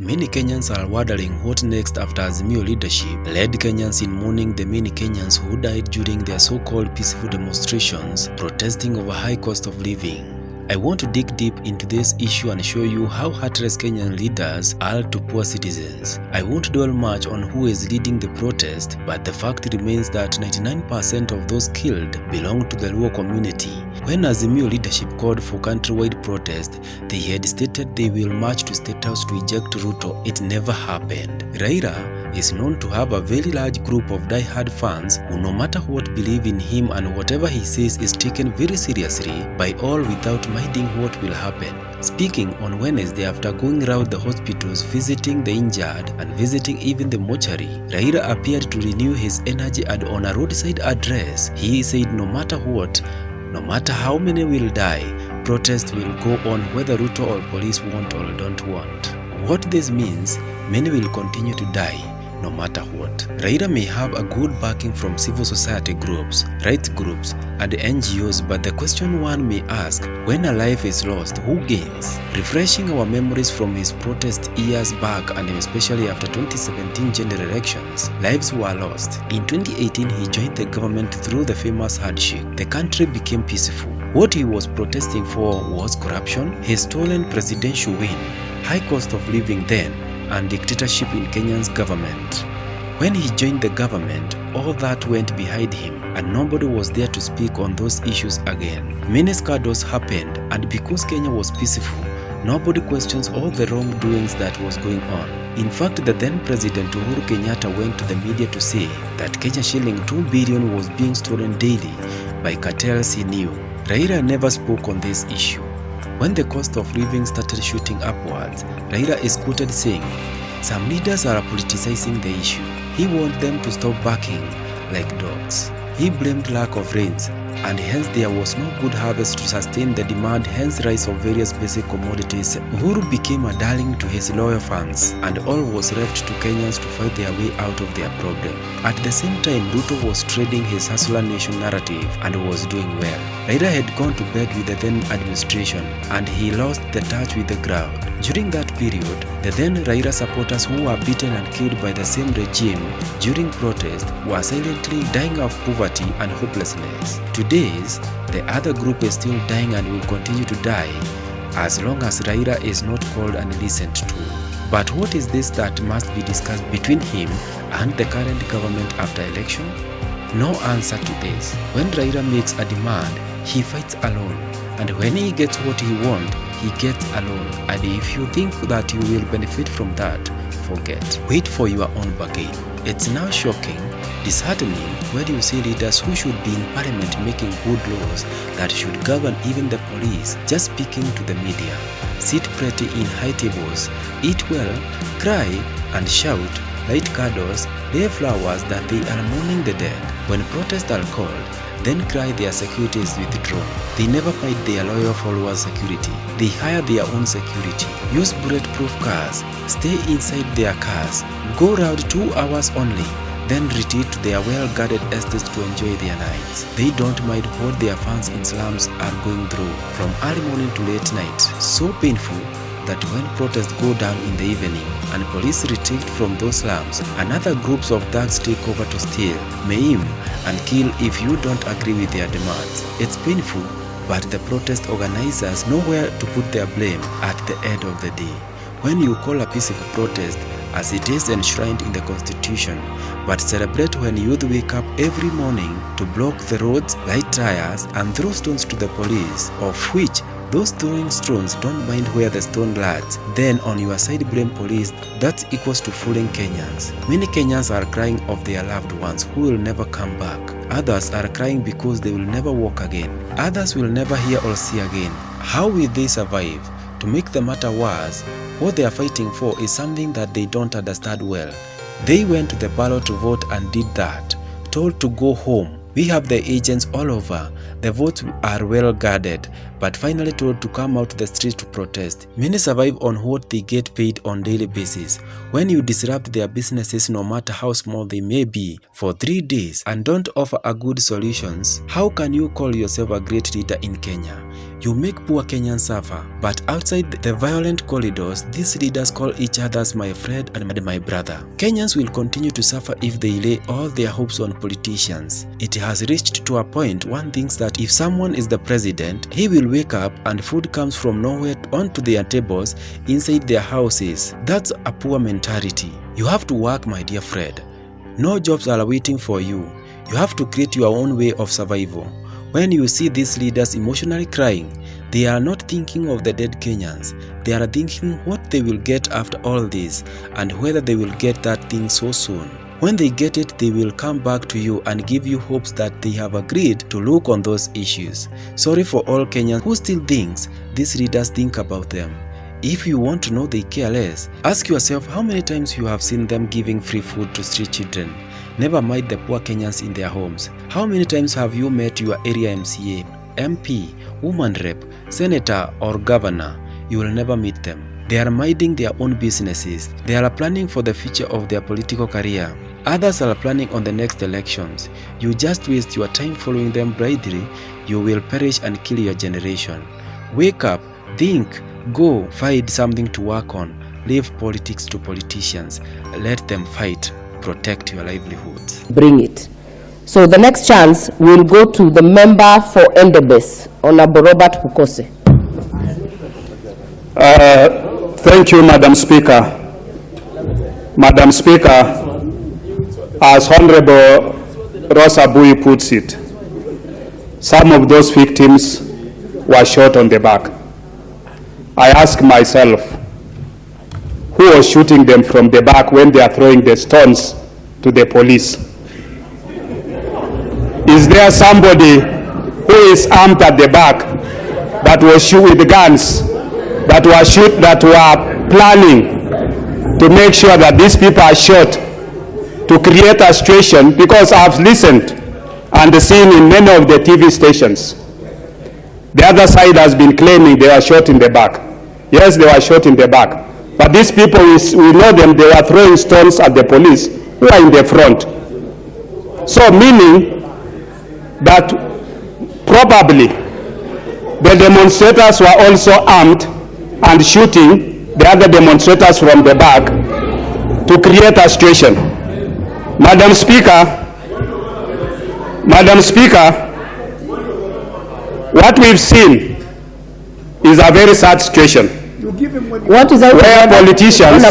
Many Kenyans are wondering what next after Azimio leadership led Kenyans in mourning the many Kenyans who died during their so-called peaceful demonstrations protesting over high cost of living. I want to dig deep into this issue and show you how heartless Kenyan leaders are to poor citizens. I won't dwell much on who is leading the protest, but the fact remains that 99% of those killed belong to the Luo community. When Azimio leadership called for countrywide protest, they had stated they will march to State House to eject Ruto. It never happened. Raila is known to have a very large group of die-hard fans who, no matter what, believe in him, and whatever he says is taken very seriously by all without minding what will happen. Speaking on Wednesday after going around the hospitals, visiting the injured and visiting even the mortuary, Raila appeared to renew his energy, and on a roadside address, he said no matter what, no matter how many will die, protest will go on whether Ruto or police want or don't want. What this means, many will continue to die, no matter what. Raila may have a good backing from civil society groups, rights groups, and NGOs, but the question one may ask, when a life is lost, who gains? Refreshing our memories from his protest years back, and especially after 2017 general elections, lives were lost. In 2018, he joined the government through the famous handshake. The country became peaceful. What he was protesting for was corruption, his stolen presidential win, high cost of living then, and dictatorship in Kenya's government. When he joined the government, all that went behind him, and nobody was there to speak on those issues again. Many scandals happened, and because Kenya was peaceful, nobody questions all the wrongdoings that was going on. In fact, the then President Uhuru Kenyatta went to the media to say that Kenya shilling 2 billion was being stolen daily by cartels he knew. Raila never spoke on this issue. When the cost of living started shooting upwards, Raila is quoted saying, "Some leaders are politicizing the issue." He warned them to stop barking like dogs. He blamed lack of rains, and hence there was no good harvest to sustain the demand, hence rise of various basic commodities. Uhuru became a darling to his loyal fans, and all was left to Kenyans to fight their way out of their problem. At the same time, Ruto was trading his hustler nation narrative and was doing well. Raila had gone to bed with the then administration, and he lost the touch with the crowd. During that period, the then Raila supporters who were beaten and killed by the same regime during protest were silently dying of poverty and hopelessness. Today's, the other group is still dying and will continue to die as long as Raila is not called and listened to. But what is this that must be discussed between him and the current government after election? No answer to this. When Raila makes a demand, he fights alone, and when he gets what he wants, he gets alone. And if you think that you will benefit from that, forget. Wait for your own bargain. It's now shocking, disheartening when you see leaders who should be in parliament making good laws that should govern even the police just speaking to the media, sit pretty in high tables, eat well, cry and shout, light candles, lay flowers that they are mourning the dead. When protests are called, then cry their security is withdrawn. They never fight their loyal followers' security. They hire their own security, use bulletproof cars, stay inside their cars, go around 2 hours only, then retreat to their well-guarded estates to enjoy their nights. They don't mind what their fans in slums are going through, from early morning to late night. So painful that when protests go down in the evening and police retreat from those slums, another groups of thugs take over to steal, maim, and kill if you don't agree with their demands. It's painful, but the protest organizers know where to put their blame at the end of the day. When you call a peaceful protest, as it is enshrined in the Constitution, but celebrate when youth wake up every morning to block the roads, light tires, and throw stones to the police, of which those throwing stones don't mind where the stone lands, then on your side blame police, that equals to fooling Kenyans. Many Kenyans are crying of their loved ones who will never come back. Others are crying because they will never walk again. Others will never hear or see again. How will they survive? To make the matter worse, what they are fighting for is something that they don't understand well. They went to the ballot to vote and did that, told to go home, We have the agents all over. The votes are well guarded, but finally told to come out to the streets to protest. Many survive on what they get paid on daily basis. When you disrupt their businesses, no matter how small they may be, for 3 days and don't offer a good solutions, how can you call yourself a great leader in Kenya? You make poor Kenyans suffer, but outside the violent corridors, these leaders call each other my friend and my brother. Kenyans will continue to suffer if they lay all their hopes on politicians. It has reached to a point one thinks that if someone is the president, he will wake up and food comes from nowhere onto their tables inside their houses. That's a poor mentality. You have to work, my dear Fred. No jobs are waiting for you. You have to create your own way of survival. When you see these leaders emotionally crying, they are not thinking of the dead Kenyans. They are thinking what they will get after all this and whether they will get that thing so soon. When they get it, they will come back to you and give you hopes that they have agreed to look on those issues. Sorry for all Kenyans who still thinks these leaders think about them. If you want to know they care less, ask yourself how many times you have seen them giving free food to street children. Never mind the poor Kenyans in their homes. How many times have you met your area MCA, MP, woman rep, senator or governor? You will never meet them. They are minding their own businesses. They are planning for the future of their political career. Others are planning on the next elections. You just waste your time following them blindly. You will perish and kill your generation. Wake up, think, go, find something to work on. Leave politics to politicians. Let them fight. Protect your livelihoods. Bring it. So the next chance will go to the member for Endebess, Honorable Robert Pukose. Thank you, Madam Speaker. Madam Speaker, as Honorable Rosa Bui puts it, some of those victims were shot on the back. I ask myself, who was shooting them from the back when they are throwing the stones to the police? Is there somebody who is armed at the back that was shot with guns, that were planning to make sure that these people are shot to create a situation? Because I've listened and seen in many of the TV stations, the other side has been claiming they were shot in the back. Yes, they were shot in the back. But these people, we know them, they were throwing stones at the police who are in the front. So meaning that probably the demonstrators were also armed and shooting the other demonstrators from the back to create a situation. Madam Speaker, what we've seen is a very sad situation. What is that? Where politicians...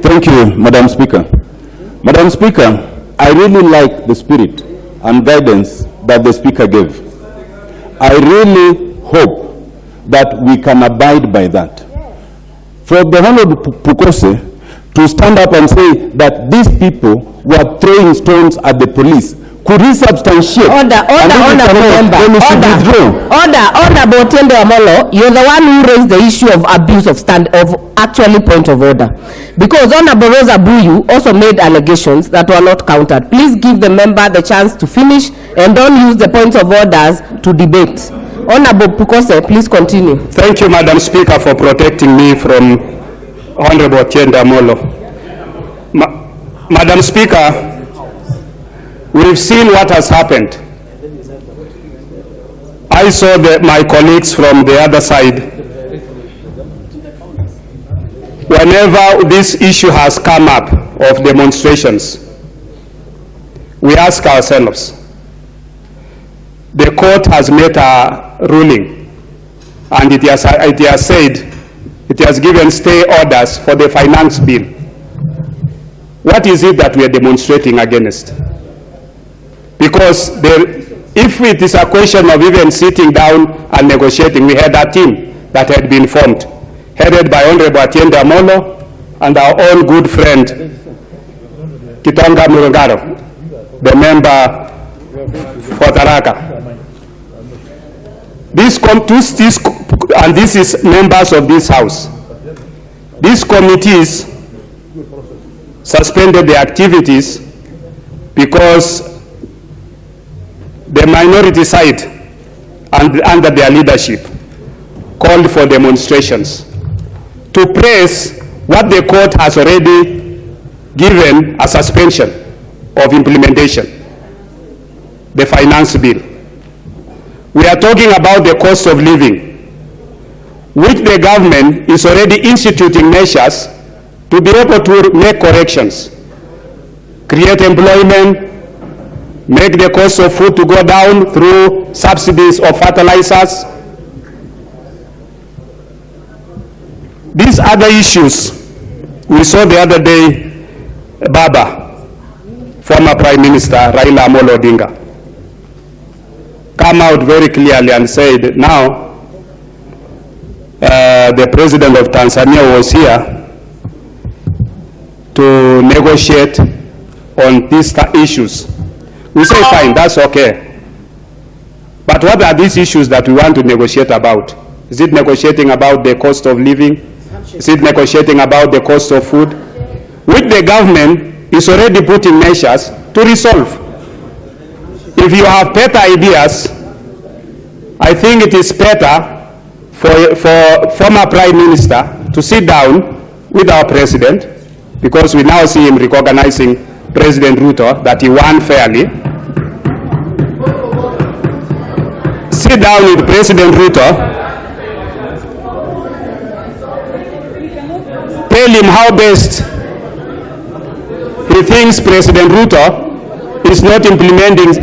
Thank you, Madam Speaker. Madam Speaker, I really like the spirit and guidance that the Speaker gave. I really hope that we can abide by that. For the Honorable Pukose to stand up and say that these people were throwing stones at the police, could he substantiate? Order, Botiende Amolo, you're the one who raised the issue of abuse of actually point of order. Because Honorable Rosa Buyu also made allegations that were not countered. Please give the member the chance to finish and don't use the points of orders to debate. Honorable Pukose, please continue. Thank you, Madam Speaker, for protecting me from Honorable Tienda Amolo. Madam Speaker, we've seen what has happened. I saw my colleagues from the other side. Whenever this issue has come up of demonstrations, we ask ourselves, the court has made a ruling and it has given stay orders for the finance bill. What is it that we are demonstrating against? Because if it is a question of even sitting down and negotiating, we had a team that had been formed, headed by Honorable Atienda Amolo and our own good friend, Kitonga Murungaro, the member for Tharaka. And this is members of this house. These committees suspended the activities because the minority side under their leadership called for demonstrations to praise what the court has already given a suspension of implementation, the finance bill. We are talking about the cost of living, which the government is already instituting measures to be able to make corrections, create employment, make the cost of food to go down through subsidies of fertilizers. These other issues, we saw the other day, Baba, former Prime Minister Raila Odinga, come out very clearly and said, now the President of Tanzania was here to negotiate on these issues. We say, fine, that's okay. But what are these issues that we want to negotiate about? Is it negotiating about the cost of living? Is it negotiating about the cost of food? Which the government is already putting measures to resolve. If you have better ideas, I think it is better for former Prime Minister to sit down with our President, because we now see him recognizing President Ruto that he won fairly. Sit down with President Ruto, tell him how best he thinks President Ruto is not implementing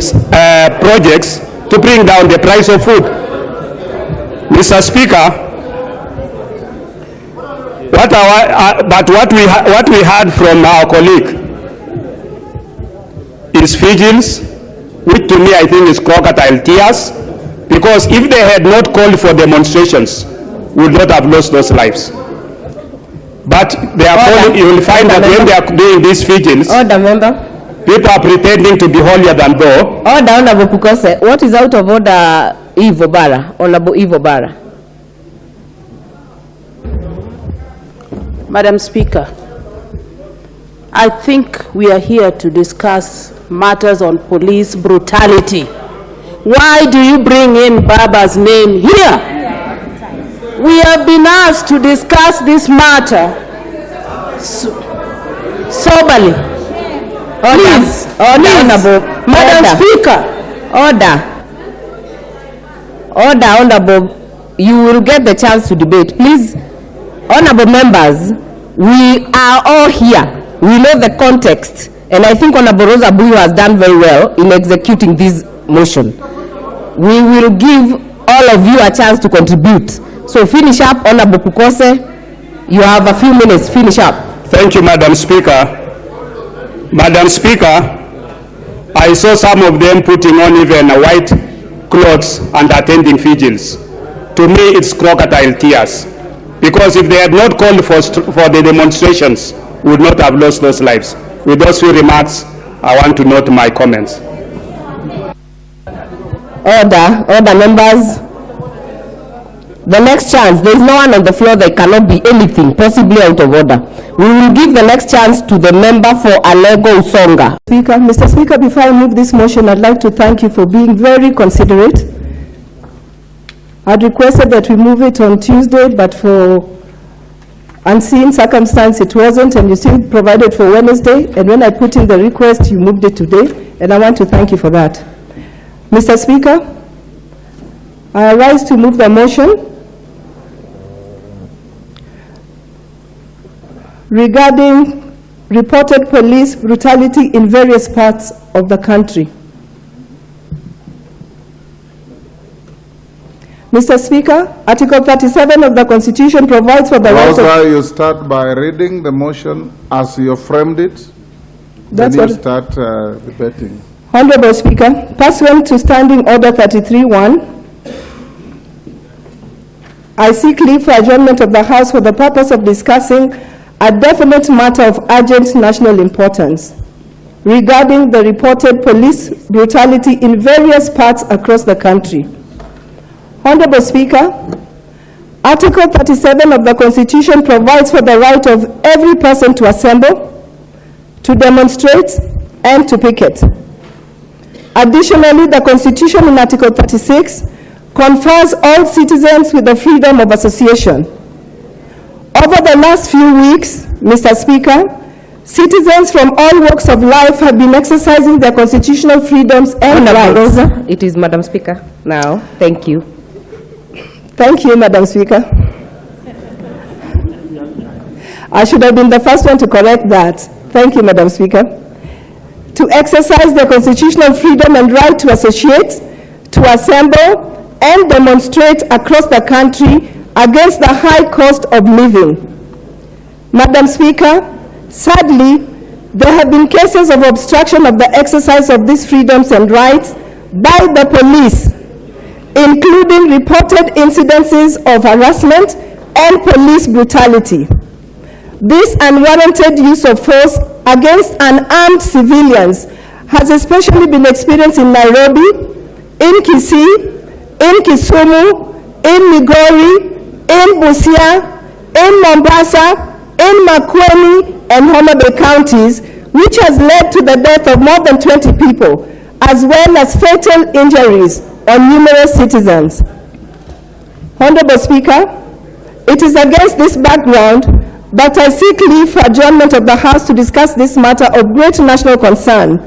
projects to bring down the price of food. Mr. Speaker, what we heard from our colleague is vigils, which to me I think is crocodile tears, because if they had not called for demonstrations, we would not have lost those lives. But they are calling, you will find that when they are doing these vigils, people are pretending to be holier than thou. Honorable Pukose, what is out of order, Ivo Bara, Honorable Ivo Bara? Madam Speaker, I think we are here to discuss matters on police brutality. Why do you bring in Baba's name here? We have been asked to discuss this matter soberly. Please, Honorable Madam Speaker. Honorable, you will get the chance to debate. Please, honorable members, we are all here. We know the context, and I think Honorable Rosa Buyu has done very well in executing this motion. We will give all of you a chance to contribute. So finish up, Honorable Pukose. You have a few minutes. Finish up. Thank you, Madam Speaker. Madam Speaker, I saw some of them putting on even white clothes and attending vigils. To me, it's crocodile tears. Because if they had not called for the demonstrations, we would not have lost those lives. With those few remarks, I want to note my comments. Order, members. The next chance, there is no one on the floor that cannot be anything, possibly out of order. We will give the next chance to the member for Alego Usonga. Mr. Speaker, before I move this motion, I'd like to thank you for being very considerate. I'd requested that we move it on Tuesday, but for unseen circumstance it wasn't, and you still provided for Wednesday, and when I put in the request, you moved it today, and I want to thank you for that. Mr. Speaker, I rise to move the motion regarding reported police brutality in various parts of the country. Mr. Speaker, Article 37 of the Constitution provides for the right of... You start by reading the motion as you framed it. That's then what... you start debating. Honorable Speaker, pursuant to Standing Order 33-1, I seek leave for adjournment of the House for the purpose of discussing a definite matter of urgent national importance regarding the reported police brutality in various parts across the country. Honorable Speaker, Article 37 of the Constitution provides for the right of every person to assemble, to demonstrate, and to picket. Additionally, the Constitution in Article 36 confers all citizens with the freedom of association. Over the last few weeks, Mr. Speaker, citizens from all walks of life have been exercising their constitutional freedoms and rights. It is Madam Speaker now. Thank you. Thank you, Madam Speaker. I should have been the first one to correct that. Thank you, Madam Speaker. To exercise their constitutional freedom and right to associate, to assemble, and demonstrate across the country against the high cost of living. Madam Speaker, sadly, there have been cases of obstruction of the exercise of these freedoms and rights by the police, including reported incidences of harassment and police brutality. This unwarranted use of force against unarmed civilians has especially been experienced in Nairobi, in Kisii, in Kisumu, in Migori, in Busia, in Mombasa, in Makueni, and Homa Bay counties, which has led to the death of more than 20 people, as well as fatal injuries on numerous citizens. Honorable Speaker, it is against this background that I seek leave for adjournment of the House to discuss this matter of great national concern,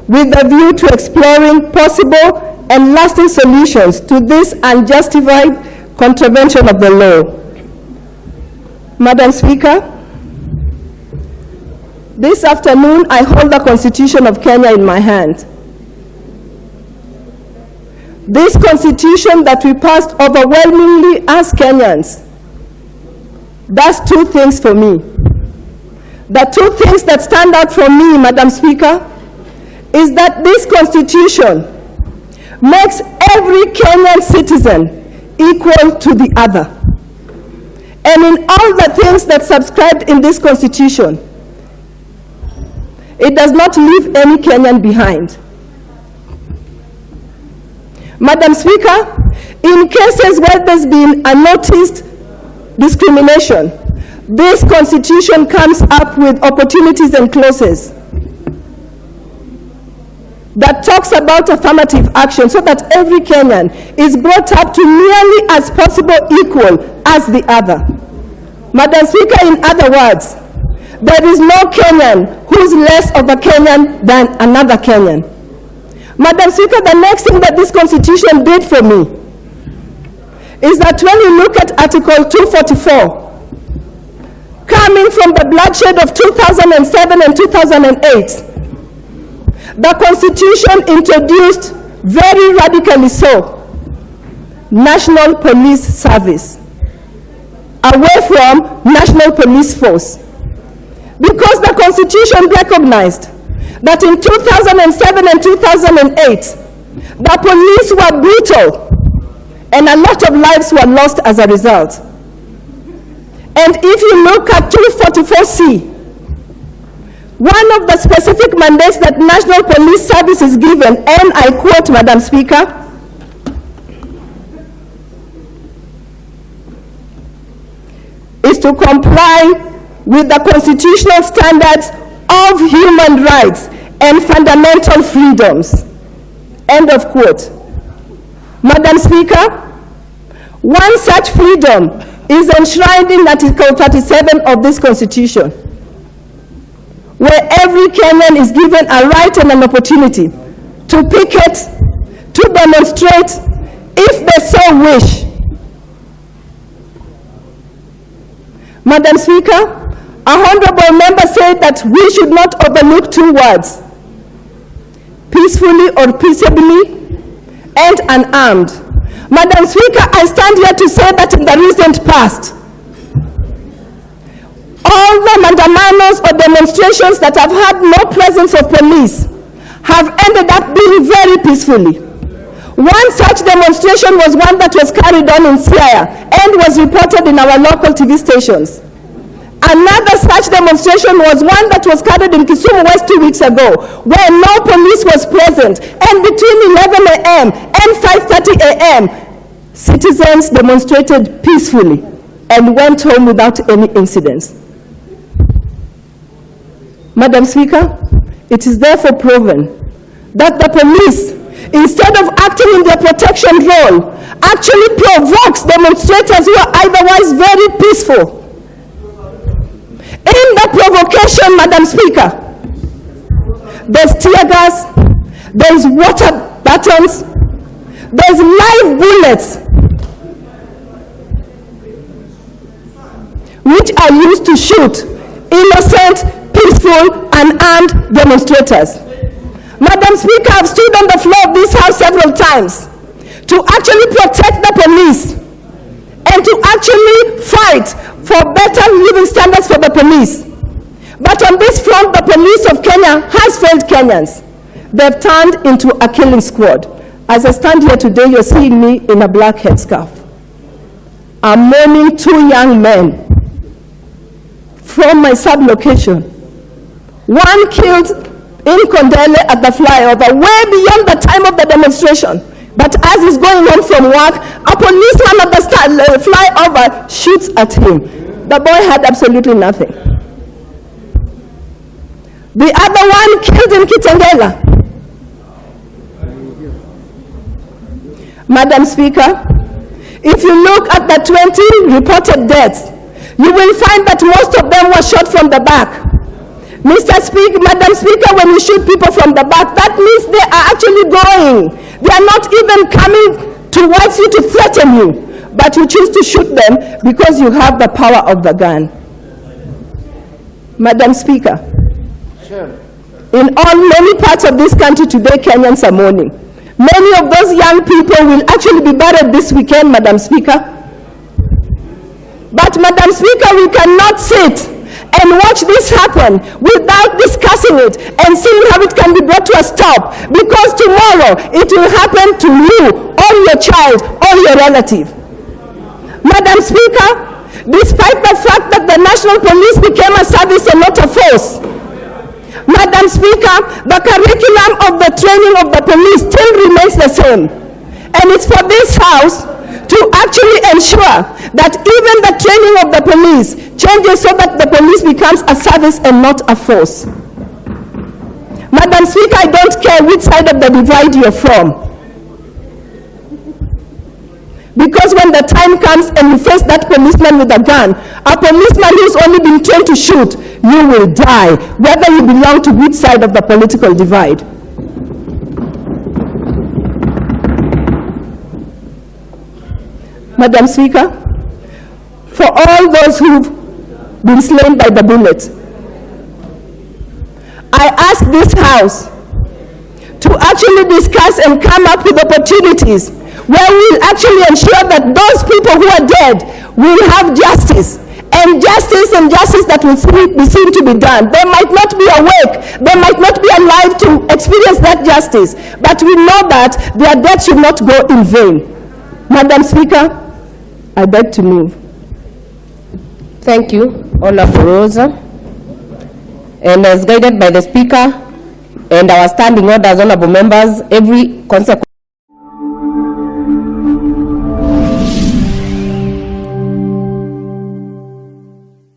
with a view to exploring possible and lasting solutions to this unjustified contravention of the law. Madam Speaker, this afternoon I hold the Constitution of Kenya in my hand. This Constitution that we passed overwhelmingly as Kenyans does two things for me. The two things that stand out for me, Madam Speaker, is that this Constitution makes every Kenyan citizen equal to the other. And in all the things that subscribed in this Constitution, it does not leave any Kenyan behind. Madam Speaker, in cases where there's been unnoticed discrimination, this Constitution comes up with opportunities and clauses that talks about affirmative action so that every Kenyan is brought up to nearly as possible equal as the other. Madam Speaker, in other words, there is no Kenyan who's less of a Kenyan than another Kenyan. Madam Speaker, the next thing that this Constitution did for me is that when you look at Article 244, coming from the bloodshed of 2007 and 2008, the Constitution introduced, very radically so, National Police Service, away from National Police Force. Because the Constitution recognized that in 2007 and 2008, the police were brutal and a lot of lives were lost as a result. And if you look at 244C, one of the specific mandates that National Police Service is given, and I quote, Madam Speaker, is to comply with the constitutional standards of human rights and fundamental freedoms. End of quote. Madam Speaker, one such freedom is enshrined in Article 37 of this Constitution, where every Kenyan is given a right and an opportunity to picket, to demonstrate, if they so wish. Madam Speaker, a honorable member said that we should not overlook two words: peacefully or peaceably, and unarmed. Madam Speaker, I stand here to say that in the recent past, all the mandamanos or demonstrations that have had no presence of police have ended up being very peacefully. One such demonstration was one that was carried on in Siaya and was reported in our local TV stations. Another such demonstration was one that was carried in Kisumu West 2 weeks ago, where no police was present, and between 11 a.m. and 5:30 a.m., citizens demonstrated peacefully and went home without any incidents. Madam Speaker, It is therefore proven that the police, instead of acting in their protection role, actually provokes demonstrators who are otherwise very peaceful. In the provocation, Madam Speaker, there's tear gas, there's water batons, there's live bullets, which are used to shoot innocent, peaceful, and armed demonstrators. Madam Speaker, I've stood on the floor of this House several times to actually protect the police and to actually fight for better living standards for the police. But on this front, the police of Kenya has failed Kenyans. They've turned into a killing squad. As I stand here today, you're seeing me in a black headscarf. I'm mourning 2 young men from my sub-location. One killed in Kondele at the flyover, way beyond the time of the demonstration. But as he's going home from work, a policeman at the flyover shoots at him. The boy had absolutely nothing. The other one killed in Kitengela. Madam Speaker, if you look at the 20 reported deaths, you will find that most of them were shot from the back. Madam Speaker, when you shoot people from the back, that means they are actually going. They are not even coming towards you to threaten you, but you choose to shoot them because you have the power of the gun. Madam Speaker, in many parts of this country today, Kenyans are mourning. Many of those young people will actually be buried this weekend, Madam Speaker. But Madam Speaker, we cannot sit and watch this happen without discussing it and seeing how it can be brought to a stop, because tomorrow it will happen to you or your child or your relative. Madam Speaker, despite the fact that the National Police became a service and not a force, Madam Speaker, the curriculum of the training of the police still remains the same. And it's for this House to actually ensure that even the training of the police changes so that the police becomes a service and not a force. Madam Speaker, I don't care which side of the divide you're from. Because when the time comes and you face that policeman with a gun, a policeman who's only been trained to shoot, you will die, whether you belong to which side of the political divide. Madam Speaker, for all those who've been slain by the bullet, I ask this House to actually discuss and come up with opportunities where we'll actually ensure that those people who are dead will have justice, and justice that will be seen to be done. They might not be awake, they might not be alive to experience that justice, but we know that their death should not go in vain. Madam Speaker, I beg to move. Thank you, Honorable Rosa. And as guided by the Speaker and our standing orders, honorable members, every consequence